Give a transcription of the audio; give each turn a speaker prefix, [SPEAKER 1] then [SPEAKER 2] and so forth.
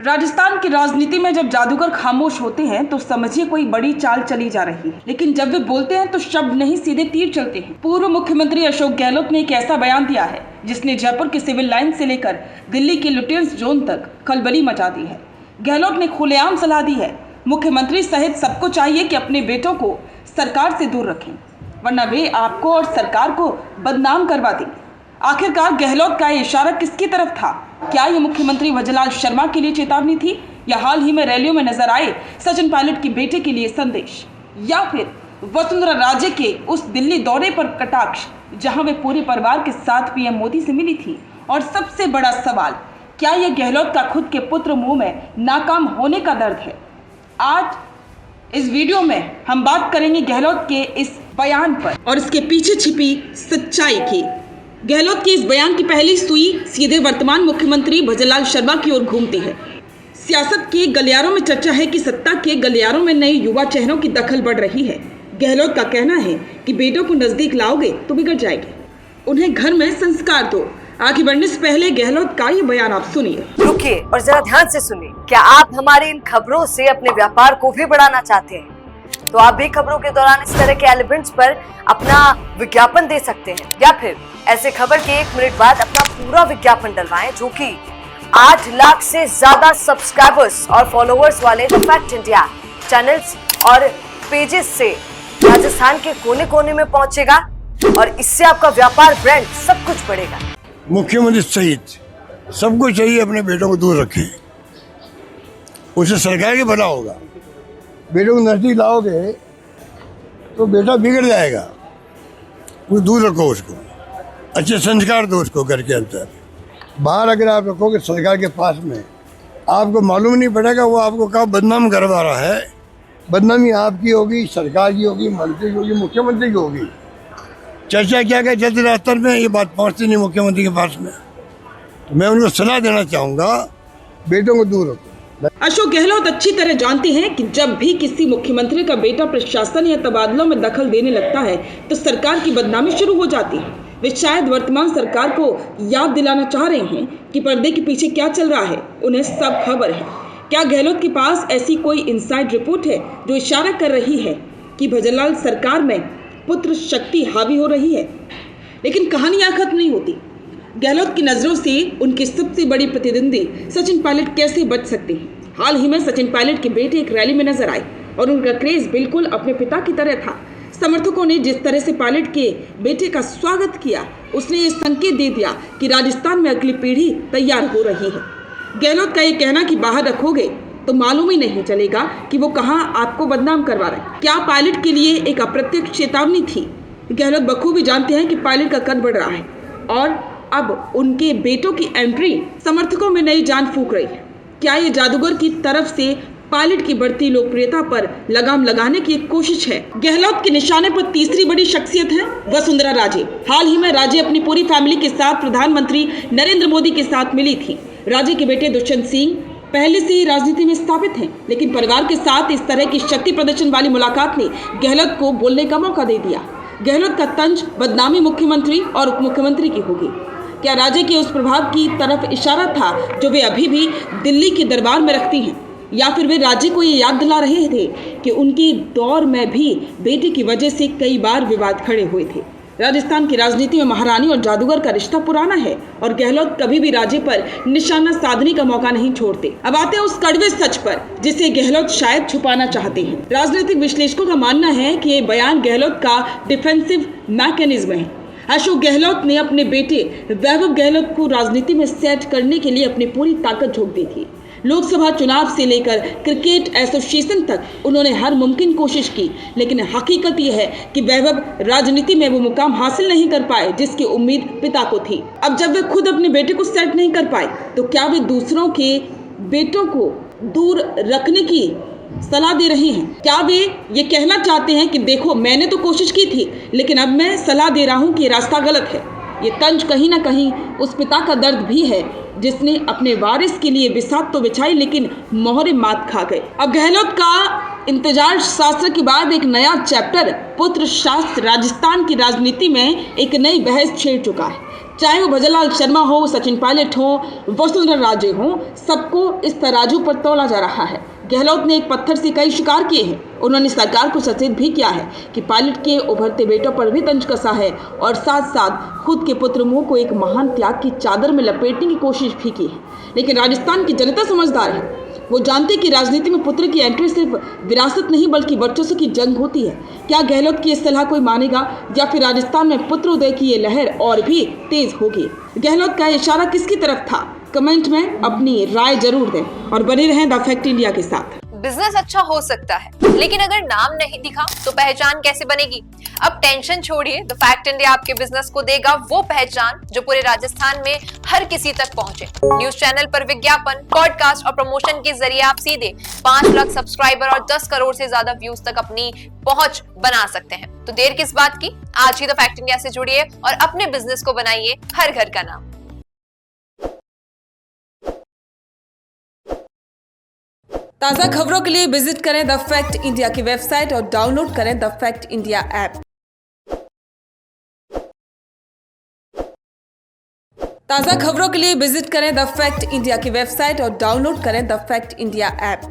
[SPEAKER 1] राजस्थान की राजनीति में जब जादूगर खामोश होते हैं तो समझिए कोई बड़ी चाल चली जा रही है, लेकिन जब वे बोलते हैं तो शब्द नहीं सीधे तीर चलते हैं। पूर्व मुख्यमंत्री अशोक गहलोत ने एक ऐसा बयान दिया है जिसने जयपुर के सिविल लाइन से लेकर दिल्ली के लुटेन्स जोन तक खलबली मचा दी है। गहलोत ने खुलेआम सलाह दी है, मुख्यमंत्री सहित सबको चाहिए कि अपने बेटों को सरकार से दूर रखें, वरना वे आपको और सरकार को बदनाम करवा देंगे। आखिरकार गहलोत का इशारा किसकी तरफ था? क्या ये मुख्यमंत्री भजनलाल शर्मा के लिए चेतावनी थी, या हाल ही में रैलियों में नजर आए सचिन पायलट के बेटे के लिए संदेश, या फिर वसुंधरा राजे के उस दिल्ली दौरे पर कटाक्ष जहां वे पूरे परिवार के साथ पीएम मोदी से मिली थी? और सबसे बड़ा सवाल, क्या यह गहलोत का खुद के पुत्र मुंह में नाकाम होने का दर्द है? आज इस वीडियो में हम बात करेंगे गहलोत के इस बयान पर और इसके पीछे छिपी सच्चाई की। गहलोत के इस बयान की पहली सुई सीधे वर्तमान मुख्यमंत्री भजनलाल शर्मा की ओर घूमती है। सियासत के गलियारों में चर्चा है कि सत्ता के गलियारों में नए युवा चेहरों की दखल बढ़ रही है। गहलोत का कहना है कि बेटों को नजदीक लाओगे तो बिगड़ जाएंगे, उन्हें घर में संस्कार दो। आगे बढ़ने से पहले गहलोत का ये बयान आप सुनिए।
[SPEAKER 2] रुकिए और जरा ध्यान से सुनिए। क्या आप हमारे इन खबरों से अपने व्यापार को भी बढ़ाना चाहते हैं? तो आप भी खबरों के दौरान इस तरह के एलिमेंट्स पर अपना विज्ञापन दे सकते हैं, या फिर ऐसे खबर के 1 मिनट बाद अपना पूरा विज्ञापन डलवाएं, जो कि 8 लाख से ज्यादा सब्सक्राइबर्स और फॉलोअर्स वाले द फैक्ट इंडिया चैनल्स और पेजेस से राजस्थान के कोने कोने में पहुंचेगा और इससे आपका व्यापार, ब्रांड सब कुछ बढ़ेगा।
[SPEAKER 3] मुख्यमंत्री सहित सबको चाहिए अपने बेटों को दूर रखें, उसे सरकार के भला होगा। बेटों को नजदीक लाओगे तो बेटा बिगड़ जाएगा, वो दूर रखो उसको, अच्छे संस्कार दो उसको घर के अंदर। बाहर अगर आप रखोगे सरकार के पास में, आपको मालूम नहीं पड़ेगा वो आपको कहाँ बदनाम करवा रहा है। बदनामी आपकी होगी, सरकार की होगी, मंत्री की होगी, मुख्यमंत्री की होगी। चर्चा क्या क्या चलती रास्ते में, ये बात पहुँचती नहीं मुख्यमंत्री के पास में। तो मैं उनको सलाह देना चाहूँगा, बेटों को दूर रखो।
[SPEAKER 1] अशोक गहलोत अच्छी तरह जानते हैं कि जब भी किसी मुख्यमंत्री का बेटा प्रशासन या तबादलों में दखल देने लगता है तो सरकार की बदनामी शुरू हो जाती है। वे शायद वर्तमान सरकार को याद दिलाना चाह रहे हैं कि पर्दे के पीछे क्या चल रहा है, उन्हें सब खबर है। क्या गहलोत के पास ऐसी कोई इनसाइड रिपोर्ट है जो इशारा कर रही है कि भजनलाल सरकार में पुत्र शक्ति हावी हो रही है? लेकिन कहानियां खत्म नहीं होती। गहलोत की नजरों से उनके सबसे बड़ी प्रतिद्वंदी सचिन पायलट कैसे बच सकते हैं? हाल ही में सचिन पायलट के बेटे एक रैली में नजर आए और उनका क्रेज बिल्कुल अपने पिता की तरह था। समर्थकों ने जिस तरह से पायलट के बेटे का स्वागत किया, उसने ये संकेत दे दिया कि राजस्थान में अगली पीढ़ी तैयार हो रही है। गहलोत का ये कहना कि बाहर रखोगे तो मालूम ही नहीं चलेगा कि वो कहाँ आपको बदनाम करवा रहे हैं, क्या पायलट के लिए एक अप्रत्यक्ष चेतावनी थी? गहलोत बखूबी जानते हैं कि पायलट का कद बढ़ रहा है और अब उनके बेटों की एंट्री समर्थकों में नई जान फूंक रही है। क्या ये जादूगर की तरफ से पायलट की बढ़ती लोकप्रियता पर लगाम लगाने की एक कोशिश है? गहलोत के निशाने पर तीसरी बड़ी शख्सियत है वसुंधरा राजे। हाल ही में राजे अपनी पूरी फैमिली के साथ प्रधानमंत्री नरेंद्र मोदी के साथ मिली थी। राजे के बेटे दुष्यंत सिंह पहले से ही राजनीति में स्थापित हैं, लेकिन परिवार के साथ इस तरह की शक्ति प्रदर्शन वाली मुलाकात ने गहलोत को बोलने का मौका दे दिया। गहलोत का तंज बदनामी मुख्यमंत्री और उप मुख्यमंत्री की होगी। क्या राजे के उस प्रभाव की तरफ इशारा था जो वे अभी भी दिल्ली के दरबार में रखती हैं, या फिर वे राजे को ये याद दिला रहे थे कि उनके दौर में भी बेटे की वजह से कई बार विवाद खड़े हुए थे? राजस्थान की राजनीति में महारानी और जादूगर का रिश्ता पुराना है और गहलोत कभी भी राजे पर निशाना साधने का मौका नहीं छोड़ते। अब आते हैं उस कड़वे सच पर जिसे गहलोत शायद छुपाना चाहते हैं। राजनीतिक विश्लेषकों का मानना है कि ये बयान गहलोत का डिफेंसिव मैकेनिज्म है। अशोक गहलोत ने अपने बेटे वैभव गहलोत को राजनीति में सेट करने के लिए अपनी पूरी ताकत झोंक दी थी। लोकसभा चुनाव से लेकर क्रिकेट एसोसिएशन तक उन्होंने हर मुमकिन कोशिश की, लेकिन हकीकत यह है कि वैभव राजनीति में वो मुकाम हासिल नहीं कर पाए जिसकी उम्मीद पिता को थी। अब जब वे खुद अपने बेटे को सेट नहीं कर पाए तो क्या वे दूसरों के बेटों को दूर रखने की सलाह दे रहे हैं? क्या वे ये कहना चाहते हैं कि देखो मैंने तो कोशिश की थी, लेकिन अब मैं सलाह दे रहा हूं कि रास्ता गलत है? ये तंज कहीं ना कहीं उस पिता का दर्द भी है जिसने अपने वारिस के लिए बिसात तो बिछाई, लेकिन मोहरे मात खा गए। अब गहलोत का इंतजार शास्त्र के बाद एक नया चैप्टर पुत्र शास्त्र राजस्थान की राजनीति में एक नई बहस छेड़ चुका है। चाहे वो भजनलाल शर्मा हो, सचिन पायलट हो, वसुंधरा राजे हो, सबको इस तराजू पर तौला जा रहा है। गहलोत ने एक पत्थर से कई शिकार किए हैं। उन्होंने सरकार को सचेत भी किया है कि पायलट के उभरते बेटों पर भी तंज कसा है और साथ साथ खुद के पुत्र मुंह को एक महान त्याग की चादर में लपेटने की कोशिश भी की है। लेकिन राजस्थान की जनता समझदार है। वो जानते कि राजनीति में पुत्र की एंट्री सिर्फ विरासत नहीं बल्कि वर्चस्व की जंग होती है। क्या गहलोत की इस सलाह कोई मानेगा या फिर राजस्थान में पुत्र उदय की ये लहर और भी तेज होगी? गहलोत का इशारा किसकी तरफ था? कमेंट में अपनी राय जरूर दें और बने रहें द फैक्ट इंडिया के साथ।
[SPEAKER 4] बिजनेस अच्छा हो सकता है, लेकिन अगर नाम नहीं दिखा तो पहचान कैसे बनेगी? अब टेंशन छोड़िए, द फैक्ट इंडिया आपके बिजनेस को देगा वो पहचान जो पूरे राजस्थान में हर किसी तक पहुंचे। न्यूज चैनल पर विज्ञापन, पॉडकास्ट और प्रमोशन के जरिए आप सीधे 5 लाख सब्सक्राइबर और 10 करोड़ से ज्यादा व्यूज तक अपनी पहुंच बना सकते हैं। तो देर किस बात की, आज ही द फैक्ट इंडिया से जुड़िए और अपने बिजनेस को बनाइए हर घर का नाम।
[SPEAKER 1] ताज़ा खबरों के लिए विजिट करें द फैक्ट इंडिया की वेबसाइट और डाउनलोड करें द फैक्ट इंडिया ऐप। ताज़ा खबरों के लिए विजिट करें द फैक्ट इंडिया की वेबसाइट और डाउनलोड करें द फैक्ट इंडिया ऐप।